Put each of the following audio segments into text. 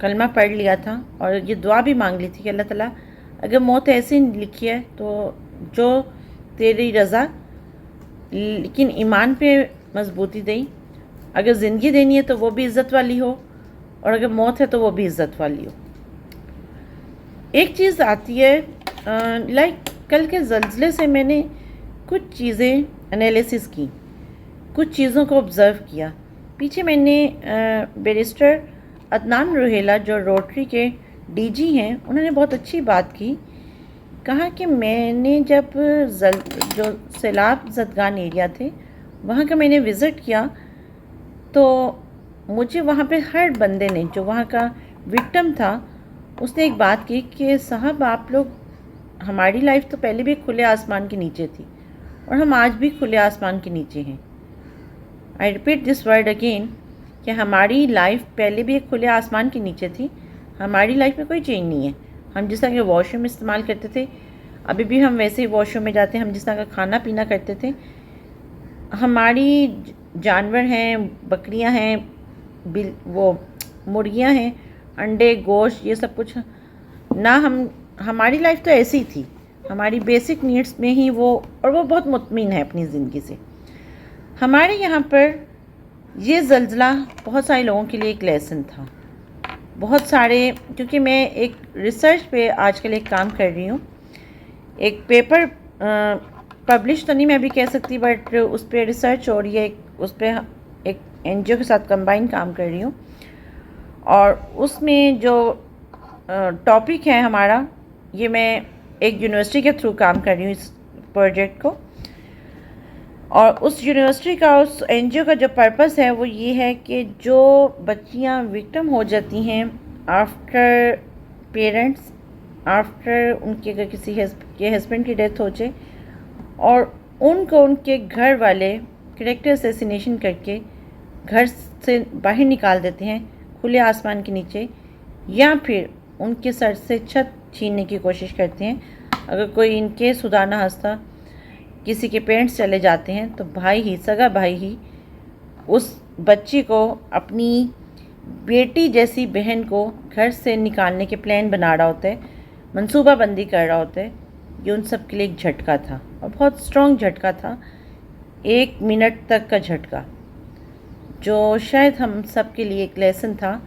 کلمہ پڑھ لیا تھا اور یہ دعا بھی مانگ لی تھی کہ اللہ تعالیٰ اگر موت ایسی لکھی ہے تو جو تیری رضا لیکن ایمان پہ مضبوطی دیں، اگر زندگی دینی ہے تو وہ بھی عزت والی ہو، اور اگر موت ہے تو وہ بھی عزت والی ہو۔ ایک چیز آتی ہے لائک کل کے زلزلے سے میں نے کچھ چیزیں انالیسس کی، کچھ چیزوں کو آبزرو کیا۔ پیچھے میں نے بیرسٹر عدنان روہیلہ جو روٹری کے ڈی جی ہیں، انہوں نے بہت اچھی بات کی، کہا کہ میں نے جب جو سیلاب زدگان ایریا تھے وہاں کا میں نے وزٹ کیا تو مجھے وہاں پہ ہر بندے نے جو وہاں کا وکٹم تھا اس نے ایک بات کی کہ صاحب آپ لوگ، ہماری لائف تو پہلے بھی کھلے آسمان کے نیچے تھی اور ہم آج بھی کھلے آسمان کے نیچے ہیں۔ I repeat this word again کہ ہماری لائف پہلے بھی ایک کھلے آسمان کے نیچے تھی، ہماری لائف میں کوئی چینج نہیں ہے۔ ہم جس طرح کے واش روم استعمال کرتے تھے ابھی بھی ہم ویسے ہی واش روم میں جاتے ہیں، ہم جس طرح کا کھانا پینا کرتے تھے، ہماری جانور ہیں، بکریاں ہیں، وہ مرغیاں ہیں، انڈے، گوشت، یہ سب کچھ نہ ہماری لائف تو ایسی ہی تھی، ہماری بیسک نیڈس میں ہی وہ، اور وہ بہت مطمئن ہے اپنی زندگی سے۔ ہمارے یہاں پر یہ زلزلہ بہت سارے لوگوں کے لیے ایک لیسن تھا، بہت سارے، کیونکہ میں ایک ریسرچ پہ آج کل ایک کام کر رہی ہوں، ایک پیپر پبلش تو نہیں میں بھی کہہ سکتی، بٹ اس پہ ریسرچ ہو رہی ہے، اس پہ ایک این جی او کے ساتھ کمبائن کام کر رہی ہوں، اور اس میں جو ٹاپک ہے ہمارا، یہ میں ایک یونیورسٹی کے تھرو کام کر رہی ہوں اس پروجیکٹ کو، اور اس یونیورسٹی کا، اس این جی او کا جو پرپس ہے وہ یہ ہے کہ جو بچیاں وکٹم ہو جاتی ہیں آفٹر پیرنٹس، آفٹر ان کے اگر کسی کے ہسبینڈ کی ڈیتھ ہو جائے اور ان کو ان کے گھر والے کریکٹر اسیسینیشن کر کے گھر سے باہر نکال دیتے ہیں کھلے آسمان کے نیچے، یا پھر ان کے سر سے چھت چھیننے کی کوشش کرتے ہیں۔ اگر کوئی ان کے خدا نہ خواستہ کسی کے پیرنٹس چلے جاتے ہیں تو بھائی ہی، سگا بھائی ہی اس بچی کو، اپنی بیٹی جیسی بہن کو گھر سے نکالنے کے پلان بنا رہا ہوتا ہے، منصوبہ بندی کر رہا ہوتا ہے۔ یہ ان سب کے لیے ایک جھٹکا تھا، اور بہت اسٹرانگ جھٹکا تھا، 1 منٹ تک کا جھٹکا، جو شاید ہم سب کے لیے ایک لیسن تھا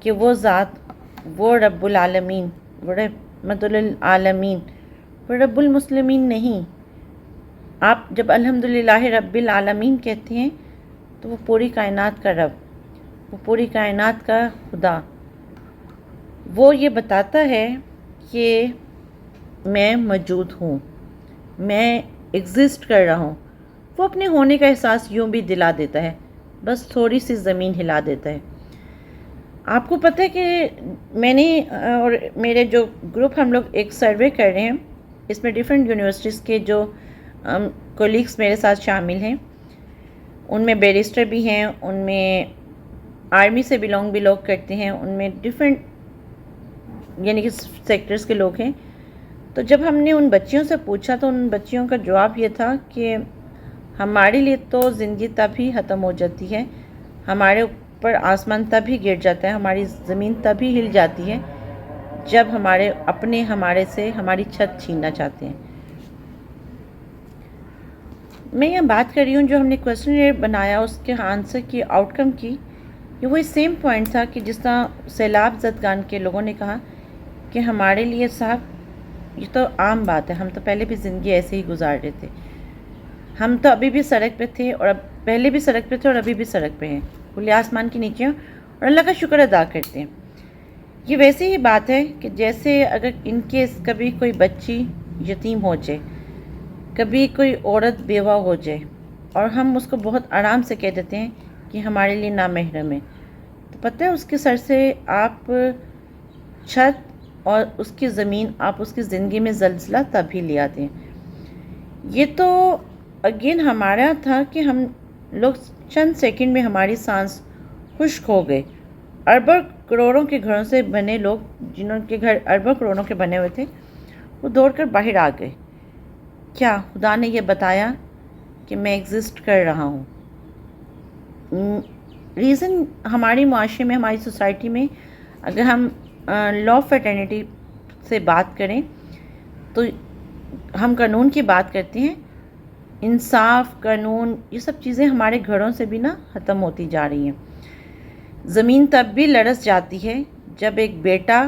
کہ وہ ذات، وہ رب العالمین، وہ رحمت للعالمین، وہ رب المسلمین نہیں۔ آپ جب الحمدللہ رب العالمین کہتے ہیں تو وہ پوری کائنات کا رب، وہ پوری کائنات کا خدا، وہ یہ بتاتا ہے کہ میں موجود ہوں، میں ایگزسٹ کر رہا ہوں۔ وہ اپنے ہونے کا احساس یوں بھی دلا دیتا ہے، بس تھوڑی سی زمین ہلا دیتا ہے۔ آپ کو پتہ ہے کہ میں نے اور میرے جو گروپ، ہم لوگ ایک سروے کر رہے ہیں، اس میں ڈیفرنٹ یونیورسٹیز کے جو کولیگس میرے ساتھ شامل ہیں، ان میں بیرسٹر بھی ہیں، ان میں آرمی سے بلونگ بھی لوگ کرتے ہیں، ان میں ڈیفرنٹ یعنی کہ سیکٹرز کے لوگ ہیں۔ تو جب ہم نے ان بچیوں سے پوچھا تو ان بچیوں کا جواب یہ تھا کہ ہمارے لیے تو زندگی تب ہی ختم ہو جاتی ہے، ہمارے اوپر آسمان تب ہی گر جاتا ہے، ہماری زمین تب ہی ہل جاتی ہے جب ہمارے سے ہماری چھت چھیننا چاہتے ہیں۔ میں یہ بات کر رہی ہوں جو ہم نے کویسچنر بنایا اس کے آنسر کی آؤٹ کم کی، یہ وہی سیم پوائنٹ تھا کہ جس طرح سیلاب زدگان کے لوگوں نے کہا کہ ہمارے لیے صاحب یہ تو عام بات ہے، ہم تو پہلے بھی زندگی ایسے ہی گزار رہے تھے، ہم تو ابھی بھی سڑک پہ تھے، اور اب پہلے بھی سڑک پہ تھے اور ابھی بھی سڑک پہ ہیں، کھلے آسمان کے نیچے، اور اللہ کا شکر ادا کرتے ہیں۔ یہ ویسے ہی بات ہے کہ جیسے اگر ان کیس کبھی کوئی بچی یتیم ہو جائے، کبھی کوئی عورت بیوہ ہو جائے، اور ہم اس کو بہت آرام سے کہہ دیتے ہیں کہ ہمارے لیے نامحرم ہے، تو پتہ ہے اس کے سر سے آپ چھت اور اس کی زمین، آپ اس کی زندگی میں زلزلہ تب ہی لے آتے ہیں۔ یہ تو اگین ہمارا تھا کہ ہم لوگ چند سیکنڈ میں ہماری سانس خشک ہو گئے۔ اربوں کروڑوں کے گھروں سے بنے لوگ، جنہوں کے گھر اربوں کروڑوں کے بنے ہوئے تھے، وہ دوڑ کر باہر آ گئے۔ کیا خدا نے یہ بتایا کہ میں ایگزسٹ کر رہا ہوں؟ ریزن ہمارے معاشرے میں، ہماری سوسائٹی میں اگر ہم لا آف فیٹرنیٹی سے بات کریں تو ہم قانون کی بات کرتے ہیں. انصاف، قانون، یہ سب چیزیں ہمارے گھروں سے بھی نا ختم ہوتی جا رہی ہیں. زمین تب بھی لرز جاتی ہے جب ایک بیٹا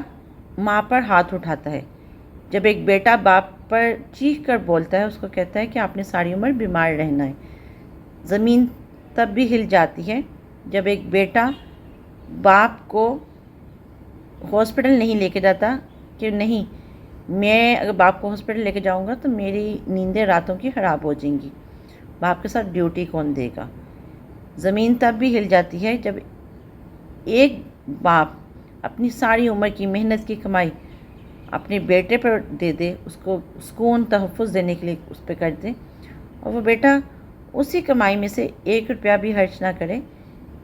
ماں پر ہاتھ اٹھاتا ہے، جب ایک بیٹا باپ پر چیخ کر بولتا ہے، اس کو کہتا ہے کہ آپ نے ساری عمر بیمار رہنا ہے. زمین تب بھی ہل جاتی ہے جب ایک بیٹا باپ کو ہاسپٹل نہیں لے کے جاتا کہ نہیں، میں اگر باپ کو ہاسپٹل لے کے جاؤں گا تو میری نیندیں راتوں کی خراب ہو جائیں گی، باپ کے ساتھ ڈیوٹی کون دے گا. زمین تب بھی ہل جاتی ہے جب ایک باپ اپنی ساری عمر کی محنت کی کمائی اپنے بیٹے پر دے دے، اس کو سکون تحفظ دینے کے لیے اس پہ کر دے، اور وہ بیٹا اسی کمائی میں سے 1 روپیہ بھی خرچ نہ کرے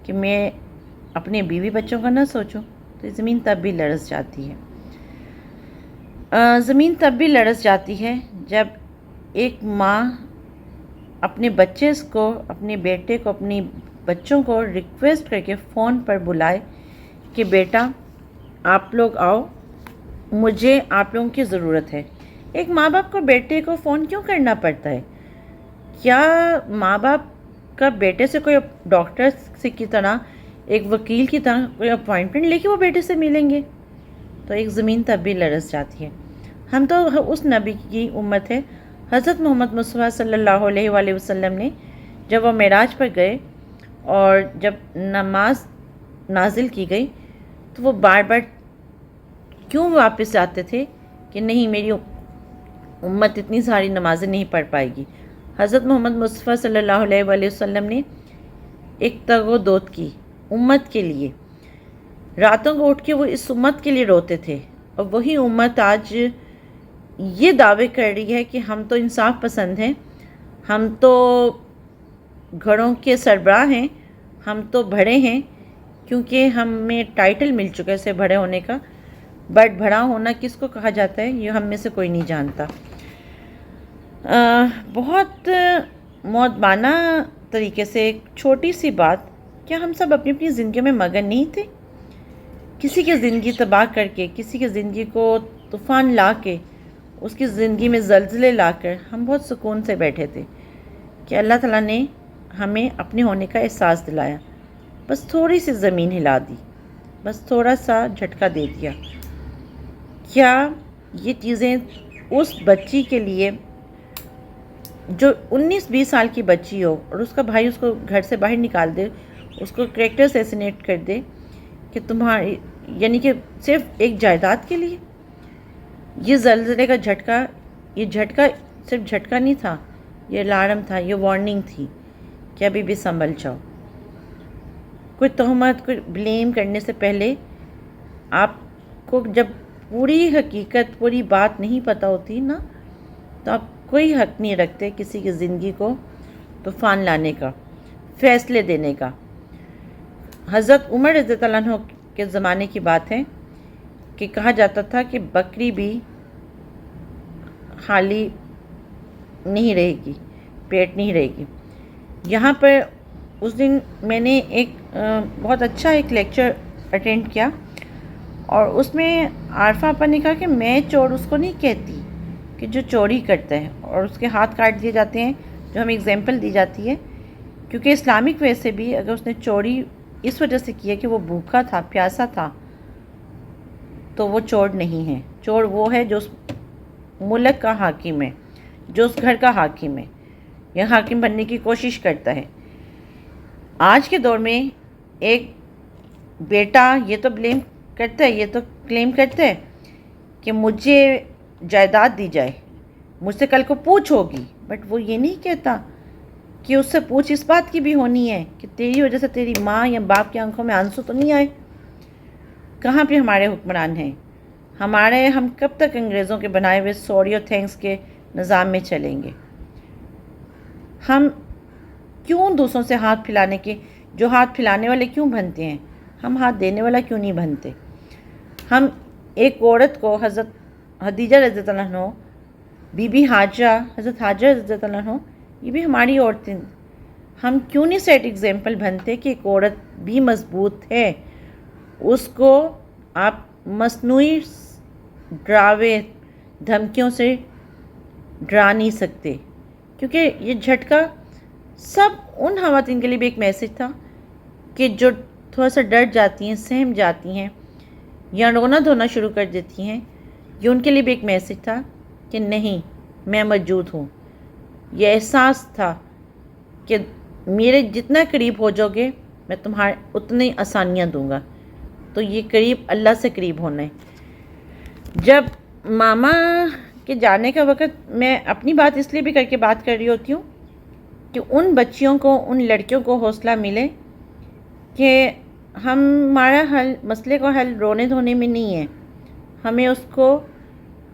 کہ میں اپنے بیوی بچوں کا نہ سوچوں. تو زمین تب بھی لرز جاتی ہے. زمین تب بھی لرز جاتی ہے جب ایک ماں اپنے بچے کو، اپنے بیٹے کو، اپنی بچوں کو ریکویسٹ کر کے فون پر بلائے کہ بیٹا آپ لوگ آؤ، مجھے آپ لوگوں کی ضرورت ہے. ایک ماں باپ کو بیٹے کو فون کیوں کرنا پڑتا ہے؟ کیا ماں باپ کا بیٹے سے کوئی ڈاکٹر سے کی طرح، ایک وکیل کی طرح کوئی اپوائنٹمنٹ لے کے وہ بیٹے سے ملیں گے؟ تو ایک زمین تب بھی لرز جاتی ہے. ہم تو اس نبی کی امت ہے. حضرت محمد مصطفیٰ صلی اللہ علیہ وآلہ وسلم نے جب وہ معراج پر گئے اور جب نماز نازل کی گئی تو وہ بار بار کیوں واپس آتے تھے کہ نہیں، میری امت اتنی ساری نمازیں نہیں پڑھ پائے گی. حضرت محمد مصطفیٰ صلی اللہ علیہ وآلہ وسلم نے ایک تگ و دود کی امت کے لیے. راتوں کو اٹھ کے وہ اس امت کے لیے روتے تھے، اور وہی امت آج یہ دعوے کر رہی ہے کہ ہم تو انصاف پسند ہیں، ہم تو گھروں کے سربراہ ہیں، ہم تو بڑے ہیں، کیونکہ ہمیں ٹائٹل مل چکا ہے اسے بڑے ہونے کا. بٹ بڑا ہونا کس کو کہا جاتا ہے یہ ہم میں سے کوئی نہیں جانتا. بہت مؤدبانہ طریقے سے ایک چھوٹی سی بات، کیا ہم سب اپنی اپنی زندگیوں میں مگن نہیں تھے؟ کسی کی زندگی تباہ کر کے، کسی کی زندگی کو طوفان لا کے، اس کی زندگی میں زلزلے لا کر ہم بہت سکون سے بیٹھے تھے کہ اللہ تعالیٰ نے ہمیں اپنے ہونے کا احساس دلایا. بس تھوڑی سی زمین ہلا دی، بس تھوڑا سا جھٹکا دے دیا. کیا یہ چیزیں اس بچی کے لیے جو 19-20 سال کی بچی ہو اور اس کا بھائی اس کو گھر سے باہر نکال دے، اس کو کریکٹر اسیسینیٹ کر دے کہ تمہاری، یعنی کہ صرف ایک جائیداد کے لیے؟ یہ زلزلے کا جھٹکا، یہ جھٹکا صرف جھٹکا نہیں تھا، یہ الارم تھا، یہ وارننگ تھی کہ ابھی بھی سنبھل جاؤ. کوئی تہمت، کوئی بلیم کرنے سے پہلے آپ کو جب پوری حقیقت، پوری بات نہیں پتہ ہوتی نا، تو آپ کوئی حق نہیں رکھتے کسی کی زندگی کو طوفان لانے کا، فیصلے دینے کا. حضرت عمر رضی اللہ عنہ کے زمانے کی بات ہے کہ کہا جاتا تھا کہ بکری بھی خالی نہیں رہے گی، پیٹ نہیں رہے گی. یہاں پر اس دن میں نے ایک بہت اچھا ایک لیکچر اٹینڈ کیا، اور اس میں عارفہ آپا نے کہا کہ میں چور اس کو نہیں کہتی کہ جو چوری کرتا ہے اور اس کے ہاتھ کاٹ دیے جاتے ہیں، جو ہمیں اگزامپل دی جاتی ہے، کیونکہ اسلامک وے سے بھی اگر اس نے چوری اس وجہ سے کی ہے کہ وہ بھوکا تھا، پیاسا تھا، تو وہ چور نہیں ہے. چور وہ ہے جو اس ملک کا حاکم ہے، جو اس گھر کا حاکم ہے یا حاکم بننے کی کوشش کرتا ہے. آج کے دور میں ایک بیٹا یہ تو بلیم کرتا ہے، یہ تو کلیم کرتا ہے کہ مجھے جائیداد دی جائے، مجھ سے کل کو پوچھ ہوگی، بٹ وہ یہ نہیں کہتا کہ اس سے پوچھ اس بات کی بھی ہونی ہے کہ تیری وجہ سے تیری ماں یا باپ کی آنکھوں میں آنسو تو نہیں آئے. کہاں پہ ہمارے حکمران ہیں؟ ہم کب تک انگریزوں کے بنائے ہوئے سوری اور تھینکس کے نظام میں چلیں گے؟ ہم کیوں دوسروں سے ہاتھ پھیلانے کے، جو ہاتھ پھیلانے والے کیوں بنتے ہیں، ہم ہاتھ دینے والا کیوں نہیں بنتے؟ ہم ایک عورت کو، حضرت خدیجہ رضی اللہ عنہ، بی بی حاجہ، حضرت حاجہ رضی اللہ عنہ، یہ بھی ہماری عورتیں، ہم کیوں نہیں سیٹ ایگزامپل بنتے کہ ایک عورت بھی مضبوط ہے، اس کو آپ مصنوعی ڈراوے دھمکیوں سے ڈرا نہیں سکتے، کیونکہ یہ جھٹکا سب ان خواتین کے لیے بھی ایک میسج تھا کہ جو تھوڑا سا ڈر جاتی ہیں، سہم جاتی ہیں یا رونا دھونا شروع کر دیتی ہیں. یہ ان کے لیے بھی ایک میسج تھا کہ نہیں، میں موجود ہوں. یہ احساس تھا کہ میرے جتنا قریب ہو جاؤ گے میں تمہارے اتنی آسانیاں دوں گا. تو یہ قریب اللہ سے قریب ہونا ہے. جب ماما کے جانے کا وقت، میں اپنی بات اس لیے بھی کر کے بات کر رہی ہوتی ہوں کہ ان بچیوں کو، ان لڑکیوں کو حوصلہ ملے کہ ہمارا حل، مسئلے کا حل رونے دھونے میں نہیں ہے. ہمیں اس کو،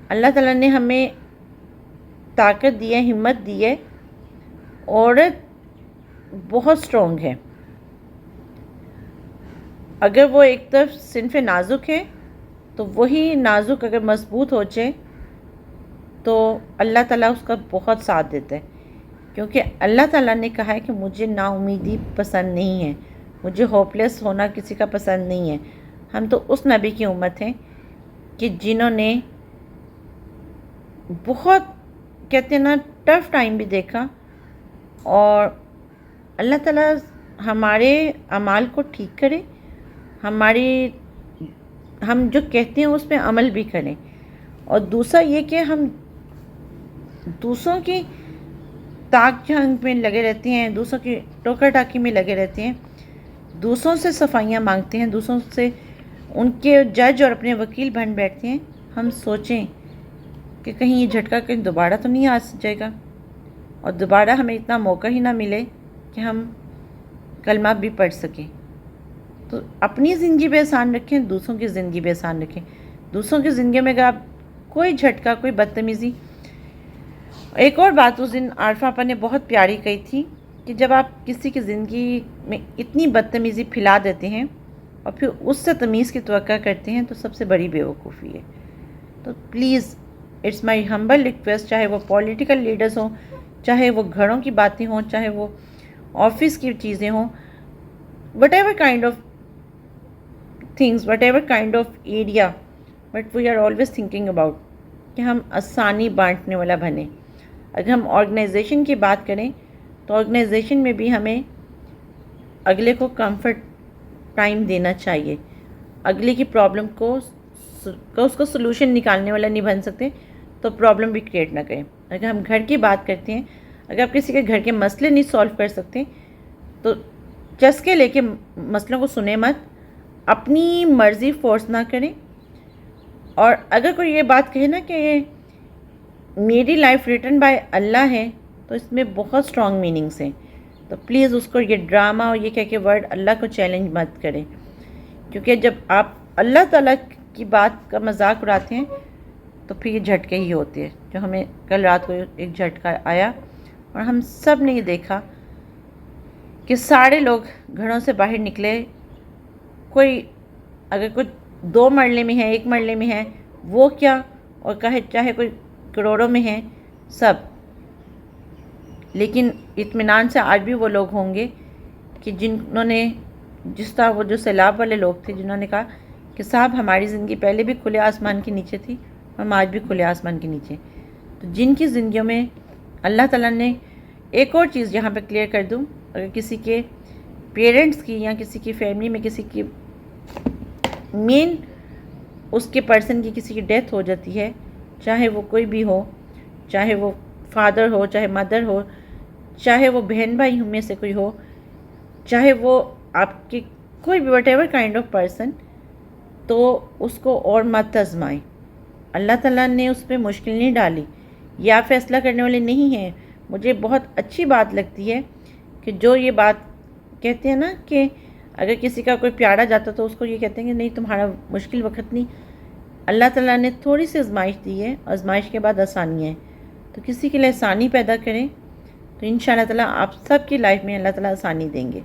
اللہ تعالیٰ نے ہمیں طاقت دی ہے، ہمت دی ہے. عورت بہت سٹرونگ ہے. اگر وہ ایک طرف صنف نازک ہے تو وہی نازک اگر مضبوط ہو جائے تو اللہ تعالیٰ اس کا بہت ساتھ دیتا ہے. کیونکہ اللہ تعالیٰ نے کہا ہے کہ مجھے نا امیدی پسند نہیں ہے، مجھے ہوپ لیس ہونا کسی کا پسند نہیں ہے. ہم تو اس نبی کی امت ہیں کہ جنہوں نے بہت، کہتے ہیں نا، ٹف ٹائم بھی دیکھا، اور اللہ تعالیٰ ہمارے اعمال کو ٹھیک کرے، ہم جو کہتے ہیں اس پہ عمل بھی کریں. اور دوسرا یہ کہ ہم دوسروں کی تاک جھانک میں لگے رہتے ہیں، دوسروں کی ٹوکر ٹاکی میں لگے رہتے ہیں، دوسروں سے صفائیاں مانگتے ہیں، دوسروں سے ان کے جج اور اپنے وکیل بن بیٹھتے ہیں. ہم سوچیں کہ کہیں یہ جھٹکا کہیں دوبارہ تو نہیں آ جائے گا، اور دوبارہ ہمیں اتنا موقع ہی نہ ملے کہ ہم کلمہ بھی پڑھ سکیں. تو اپنی زندگی پہ احسان رکھیں، دوسروں کی زندگی پہ احسان رکھیں. دوسروں کی زندگی میں اگر آپ کوئی جھٹکا، کوئی بدتمیزی. ایک اور بات اس دن عارفہ آپا نے بہت پیاری کہی تھی کہ جب آپ کسی کی زندگی میں اتنی بدتمیزی پھیلا دیتے ہیں اور پھر اس سے تمیز کی توقع کرتے ہیں تو سب سے بڑی بیوقوفی ہے. تو please, it's my humble request, چاہے وہ پولیٹیکل لیڈرز ہوں، چاہے وہ گھروں کی باتیں ہوں، چاہے وہ آفس کی چیزیں ہوں، whatever kind of things, whatever kind of area, but we are always thinking about کہ ہم آسانی بانٹنے والا بنیں. اگر ہم آرگنائزیشن کی بات کریں تو آرگنائزیشن میں بھی ہمیں اگلے کو کمفرٹ ٹائم دینا چاہیے. اگلے کی پرابلم کو اس کو سلوشن نکالنے والا نہیں بن سکتے تو پرابلم بھی کریٹ نہ کریں. اگر ہم گھر کی بات کرتے ہیں، اگر آپ کسی کے گھر کے مسئلے نہیں سولو کر سکتے تو چسکے لے کے مسئلوں کو سنیں مت، اپنی مرضی فورس نہ کریں. اور اگر کوئی یہ بات کہے نا کہ میری لائف ریٹن بائی اللہ ہے تو اس میں بہت سٹرونگ میننگس ہیں. تو پلیز اس کو یہ ڈرامہ اور یہ کہہ کے ورڈ اللہ کو چیلنج مت کریں، کیونکہ جب آپ اللہ تعالیٰ کی بات کا مذاق اڑاتے ہیں تو پھر یہ جھٹکے ہی ہوتے ہیں. جو ہمیں کل رات کو ایک جھٹکا آیا اور ہم سب نے یہ دیکھا کہ سارے لوگ گھروں سے باہر نکلے. کوئی اگر کوئی 2 مرلے میں ہے، 1 مرلے میں ہے، وہ کیا، اور چاہے کوئی کروڑوں میں ہیں، سب. لیکن اطمینان سے آج بھی وہ لوگ ہوں گے کہ جنہوں نے، جس طرح وہ جو سیلاب والے لوگ تھے جنہوں نے کہا کہ صاحب ہماری زندگی پہلے بھی کھلے آسمان کے نیچے تھی، ہم آج بھی کھلے آسمان کے نیچے. تو جن کی زندگیوں میں اللہ تعالیٰ نے، ایک اور چیز یہاں پہ کلیئر کر دوں، اگر کسی کے پیرنٹس کی یا کسی کی فیملی میں کسی کی مین اس کے پرسن کی کسی کی ڈیتھ ہو جاتی ہے، چاہے وہ کوئی بھی ہو، چاہے وہ فادر ہو، چاہے مدر ہو، چاہے وہ بہن بھائی میں سے کوئی ہو، چاہے وہ آپ کے کوئی بھی what ever kind of person, تو اس کو اور مت آزمائیں. اللہ تعالیٰ نے اس پہ مشکل نہیں ڈالی، یا فیصلہ کرنے والے نہیں ہیں. مجھے بہت اچھی بات لگتی ہے کہ جو یہ بات کہتے ہیں نا کہ اگر کسی کا کوئی پیارا جاتا تو اس کو یہ کہتے ہیں کہ نہیں تمہارا مشکل وقت نہیں. اللہ تعالیٰ نے تھوڑی سی آزمائش دی ہے، آزمائش کے بعد آسانیاں ہیں. تو کسی کے لیے آسانی پیدا کریں تو انشاءاللہ تعالیٰ آپ سب کی لائف میں اللہ تعالیٰ آسانی دیں گے.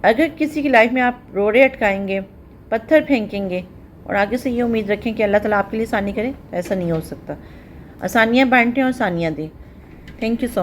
اگر کسی کی لائف میں آپ روڑے اٹکائیں گے، پتھر پھینکیں گے اور آگے سے یہ امید رکھیں کہ اللہ تعالیٰ آپ کے لیے آسانی کرے، ایسا نہیں ہو سکتا. آسانیاں بانٹیں اور آسانیاں دیں. Thank you so